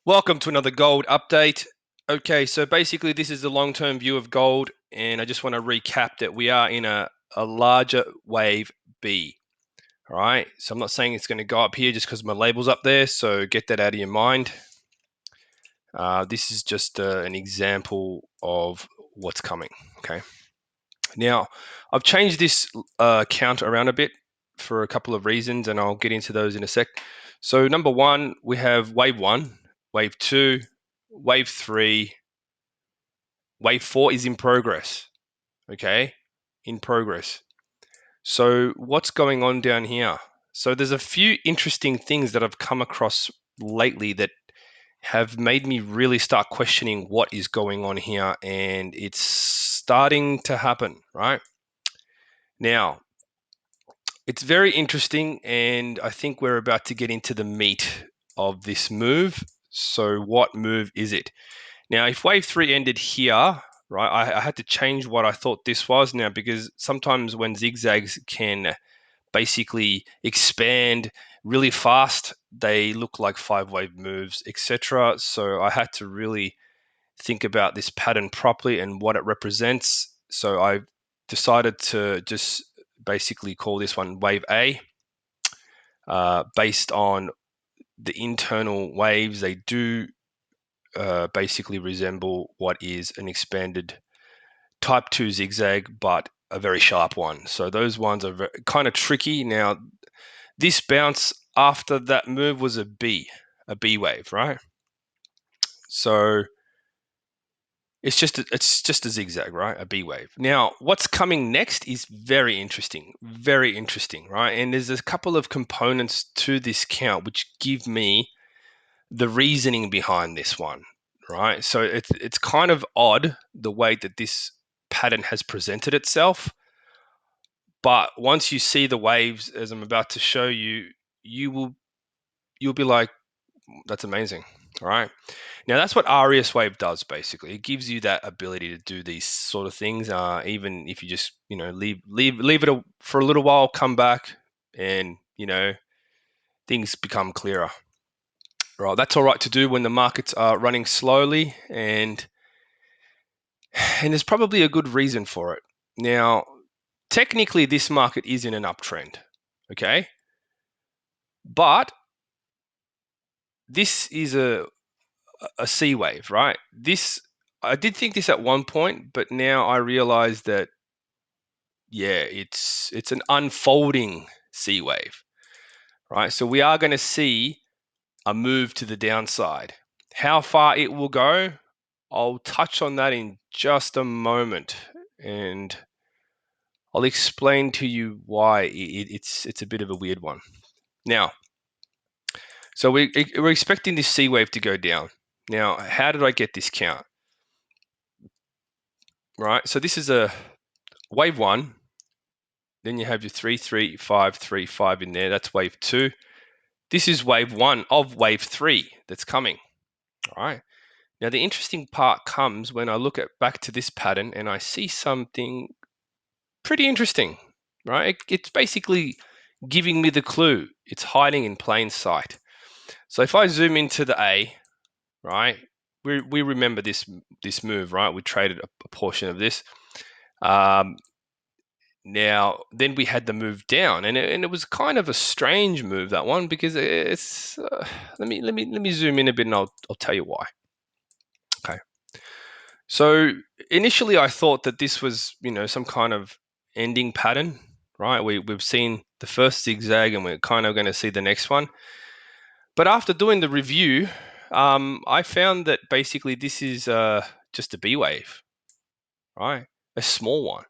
Welcome to another gold update. Okay, so basically this is the long-term view of gold, and I just want to recap that we are in a larger wave B. All right, so I'm not saying it's going to go up here just because my label's up there, so get that out of your mind. This is just an example of what's coming, okay? Now, I've changed this count around a bit for a couple of reasons, and I'll get into those in a sec. So number one, we have wave one, wave two, wave three, wave four is in progress, okay? In progress. So what's going on down here? So there's a few interesting things that I've come across lately that have made me really start questioning what is going on here, and it's starting to happen, right? Now, it's very interesting, and I think we're about to get into the meat of this move. So what move is it? Now, if wave three ended here, right, I had to change what I thought this was now, because sometimes when zigzags can basically expand really fast, they look like five wave moves, etc. So I had to really think about this pattern properly and what it represents. So I decided to just basically call this one wave A, based on the internal waves. They do basically resemble what is an expanded type 2 zigzag, but a very sharp one. So those ones are kind of tricky. Now, this bounce after that move was a B wave, right? So it's just a zigzag, right? A B wave. Now, what's coming next is very interesting, right? And there's a couple of components to this count which give me the reasoning behind this one, right? So it's kind of odd the way that this pattern has presented itself, but once you see the waves as I'm about to show you, you'll be like, that's amazing. All right. Now that's what RES wave does basically. It gives you that ability to do these sort of things, even if you just leave it for a little while, come back, and things become clearer. Right, that's all right to do when the markets are running slowly, and there's probably a good reason for it. Now, technically, this market is in an uptrend, okay, but this is a C wave, right? This I did think this at one point, but now I realize that yeah, it's an unfolding C wave, right? So we are going to see a move to the downside. How far it will go, I'll touch on that in just a moment, and I'll explain to you why it's a bit of a weird one. Now, so we're expecting this C wave to go down. Now, how did I get this count? Right, so this is a wave one. Then you have your 3, 3, 5, 3, 5 in there. That's wave two. This is wave one of wave three that's coming. All right. Now, the interesting part comes when I look back to this pattern and I see something pretty interesting, right? It's basically giving me the clue. It's hiding in plain sight. So if I zoom into the A, right, we remember this move, right? We traded a portion of this. Now, then we had the move down, and it was kind of a strange move, that one, because it's. Let me zoom in a bit, and I'll tell you why. Okay. So initially, I thought that this was some kind of ending pattern, right? We've seen the first zigzag, and we're kind of going to see the next one. But after doing the review, I found that basically this is just a B wave, right? A small one.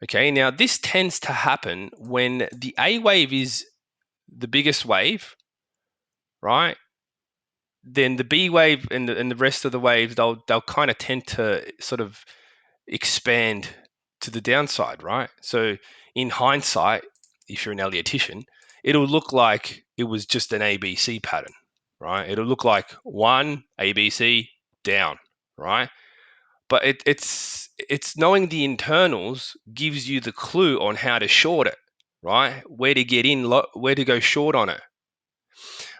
Okay, now this tends to happen when the A wave is the biggest wave, right? Then the B wave and the rest of the waves, they'll kind of tend to sort of expand to the downside, right? So in hindsight, if you're an Elliotician, it'll look like it was just an ABC pattern, right? It'll look like one ABC down, right? But it's knowing the internals gives you the clue on how to short it, right? Where to get in, where to go short on it,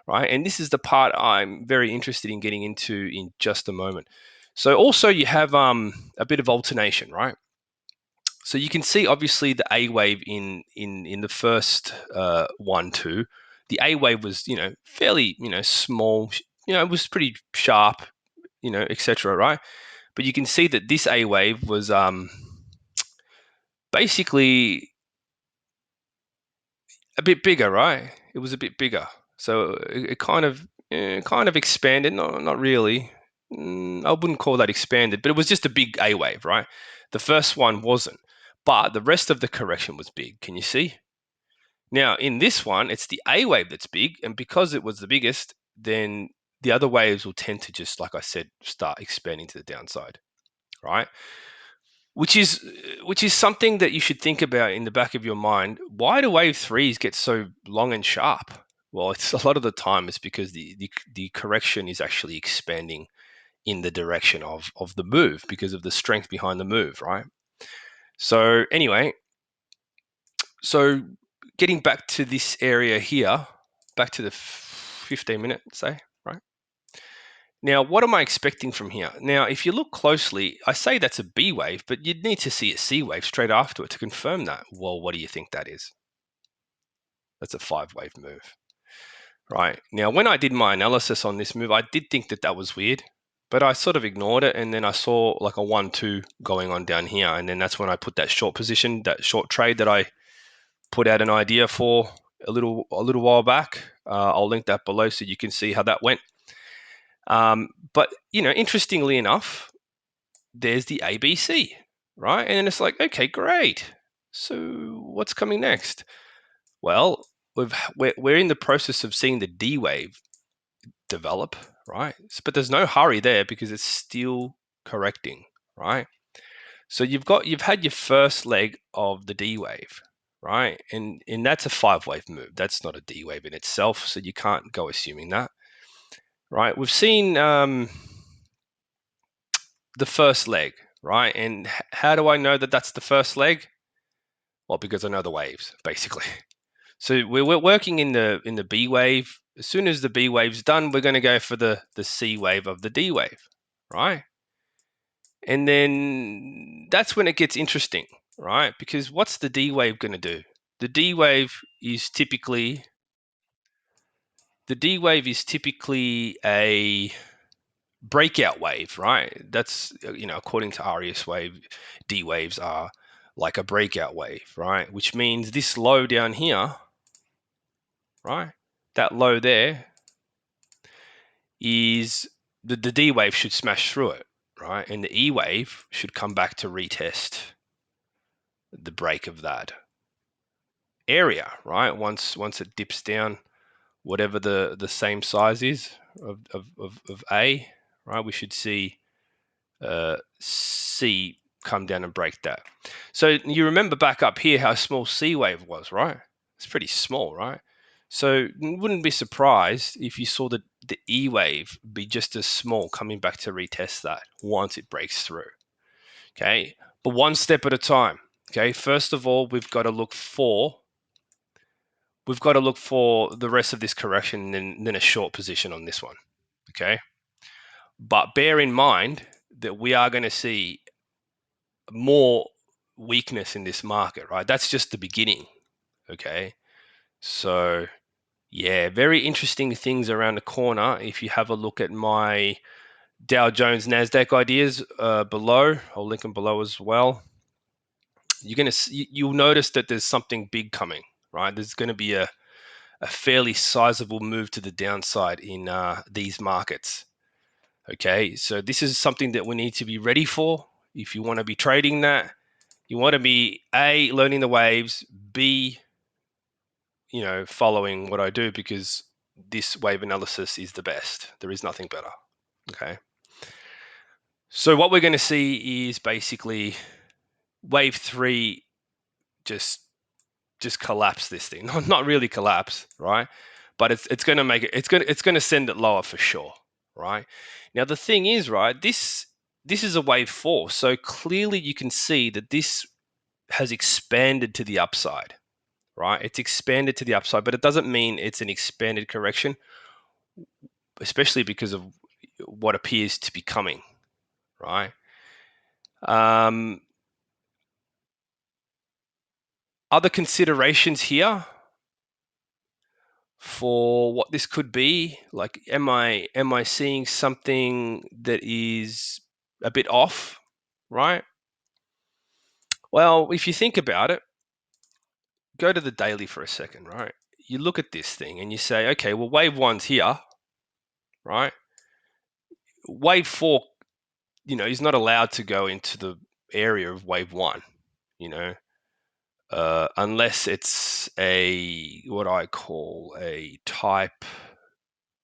right? And this is the part I'm very interested in getting into in just a moment. So also you have a bit of alternation, right? So you can see obviously the A wave in the first 1 2. The A wave was fairly small, it was pretty sharp, etc. Right? But you can see that this A wave was basically a bit bigger, right? It was a bit bigger, so it kind of expanded. Not really. I wouldn't call that expanded, but it was just a big A wave, right? The first one wasn't, but the rest of the correction was big. Can you see? Now in this one, it's the A wave that's big, and because it was the biggest, then the other waves will tend to just, like I said, start expanding to the downside, right? which is which is something that you should think about in the back of your mind. Why do wave threes get so long and sharp? Well, it's a lot of the time it's because the correction is actually expanding in the direction of the move because of the strength behind the move, right? So anyway, so getting back to this area here, back to the 15-minute, say, right? Now, what am I expecting from here? Now, if you look closely, I say that's a B wave, but you'd need to see a C wave straight after it to confirm that. Well, what do you think that is? That's a 5 wave move, right? Now, when I did my analysis on this move, I did think that that was weird, but I sort of ignored it, and then I saw like a 1 2 going on down here, and then that's when I put that short position, that short trade that I put out an idea for a little while back. I'll link that below so you can see how that went. But interestingly enough, there's the ABC, right? And then it's like, okay, great. So what's coming next? Well, we're in the process of seeing the D wave develop, right? But there's no hurry there because it's still correcting, right? So you've had your first leg of the D wave, right? And that's a 5 wave move. That's not a D wave in itself, so you can't go assuming that, right? We've seen the first leg, right? And how do I know that that's the first leg? Well, because I know the waves, basically. So we're working in the B wave. As soon as the B wave's done, we're going to go for the C wave of the D wave, right? And then that's when it gets interesting, right? Because what's the D wave going to do? The D wave is typically a breakout wave, right? That's according to Arias wave, D waves are like a breakout wave, right? Which means this low down here, right? That low there is the D wave should smash through it, right? And the E wave should come back to retest the break of that area, right? Once it dips down, whatever the same size is of A, right? We should see C come down and break that. So you remember back up here how small C wave was, right? It's pretty small, right? So wouldn't be surprised if you saw the E wave be just as small coming back to retest that once it breaks through. Okay, but one step at a time. Okay, first of all, we've got to look for the rest of this correction and then a short position on this one. Okay, but bear in mind that we are going to see more weakness in this market, right? That's just the beginning. Okay, so yeah, very interesting things around the corner. If you have a look at my Dow Jones Nasdaq ideas below, I'll link them below as well. You'll notice that there's something big coming, right? There's going to be a fairly sizable move to the downside in these markets. Okay, so this is something that we need to be ready for. If you want to be trading that, you want to be A, learning the waves, B, following what I do, because this wave analysis is the best. There is nothing better. Okay. So what we're going to see is basically wave three just collapse this thing. Not really collapse, right? But it's going to make it. It's going to send it lower for sure, right? Now the thing is, right, this is a wave four, so clearly you can see that this has expanded to the upside, right? It's expanded to the upside, but it doesn't mean it's an expanded correction. especially because of what appears to be coming, right? Um, other considerations here for what this could be, like, am I seeing something that is a bit off, right? Well, if you think about it, go to the daily for a second, right? You look at this thing and you say, okay, well, wave one's here, right? Wave four, is not allowed to go into the area of wave one, you know, unless it's what I call a type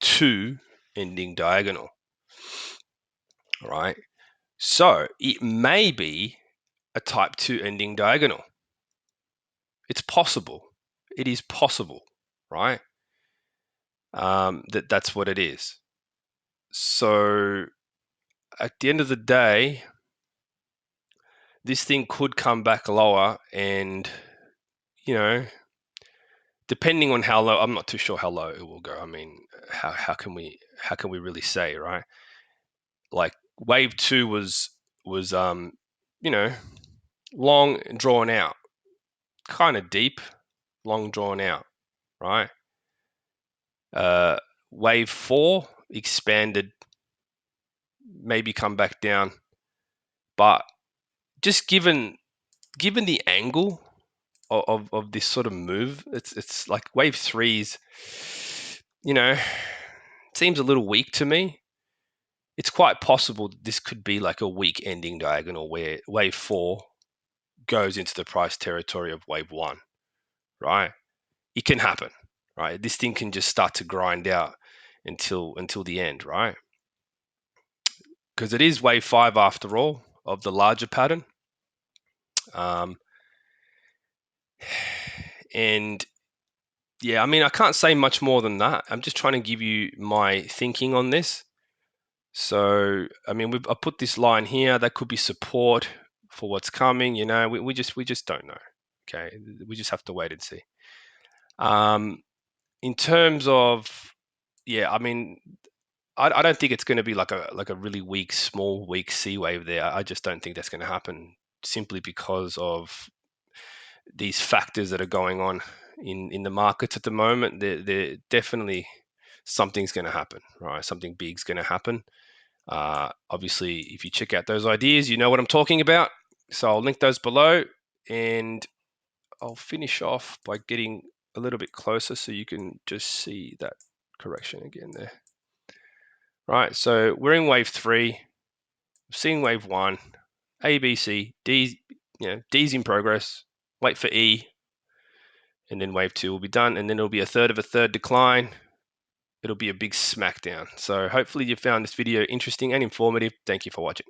2 ending diagonal, right? So it may be a type 2 ending diagonal. It's possible. It is possible, right? That's what it is. So at the end of the day, this thing could come back lower, and you know, depending on how low, I'm not too sure how low it will go. I mean, how can we really say, right? Like, wave two was you know long and drawn out, kind of deep, long drawn out, right? Uh, wave four expanded, maybe come back down, but just given the angle of this sort of move, it's like wave threes, you know, seems a little weak to me. It's quite possible that this could be like a weak ending diagonal where wave four goes into the price territory of wave one, right? It can happen, right? This thing can just start to grind out until the end, right? Because it is wave five after all of the larger pattern. Um, and yeah, I mean, I can't say much more than that. I'm just trying to give you my thinking on this. So, I mean, I put this line here. That could be support for what's coming. We just don't know. Okay, we just have to wait and see. In terms of, yeah, I mean, I don't think it's going to be like a really weak, small, weak C wave there. I just don't think that's going to happen, simply because of these factors that are going on in the markets at the moment. They're definitely, something's going to happen, right? Something big's going to happen. Obviously, if you check out those ideas, you know what I'm talking about. So I'll link those below, and I'll finish off by getting a little bit closer so you can just see that correction again there. Right, so we're in wave three, seeing wave one, A, B, C, D, D's in progress, wait for E, and then wave two will be done, and then it'll be a third of a third decline. It'll be a big smackdown. So hopefully you found this video interesting and informative. Thank you for watching.